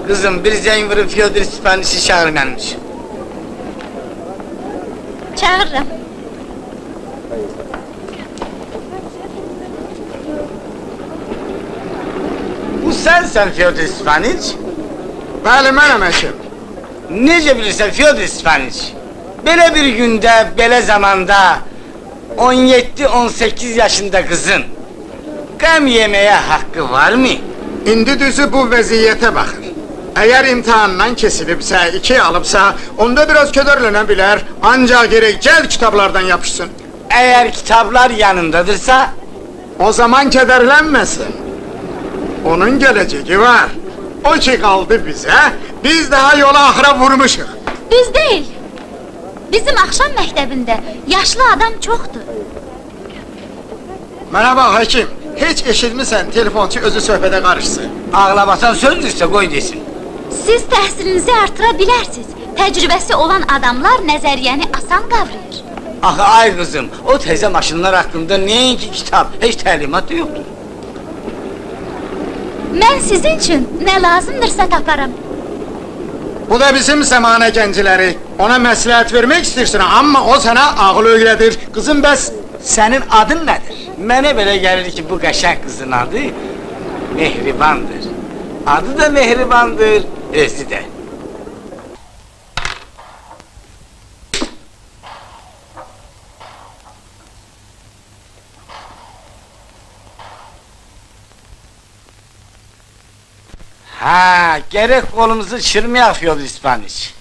Kızım, bir zəng vurub Fyodor Stepanişi çağır mənmiş. Çağırırım. Bu sənsən Fyodor Stepaniç? Bəli, mənəm həkim. Necə bilirsən Fyodor Stepaniç? Belə bir gündə, belə zamanda 17-18 yaşında qızın qəm yeməyə haqqı varmı? İndi düzü bu vəziyyətə baxın. Əgər imtahandan kesilibsə, 2 alıbsa, onda biraz kədərlənə bilər, ancaq gerek cəld kitablardan yapışsın. Əgər kitablar yanındadırsa, O zaman kədərlənməsin. Onun gələcəyi var. O ki qaldı bizə, biz daha yola axıra vurmuşuq. Biz değil. Bizim akşam məktəbində yaşlı adam çoxdur. Mənə bax, həkim, heç eşitmisən telefonçu özü söhbətə qarışsın. ağlabatan sözdürsə qoy desin. Siz təhsilinizi artıra bilərsiniz. Təcrübəsi olan adamlar nəzəriyyəni asan qavrayır. Axı ay qızım, o təzə maşınlar haqqında nəinki kitab, heç təlimat da yoxdur. Mən sizin üçün nə lazımdırsa taparım. Bu da bizim zamanə gənciləri. Ona məsləhət vermək istəyirsən, amma o sənə ağıl öyrədir. Qızım, bəs Sənin adın nədir? Mənə belə gəlir ki, bu qəşəng qızın adı Mehribandır. Adı da Mehribandır, özü də. Ha, gerek kolumuzu çırmayaq Fyodor Stepaniç.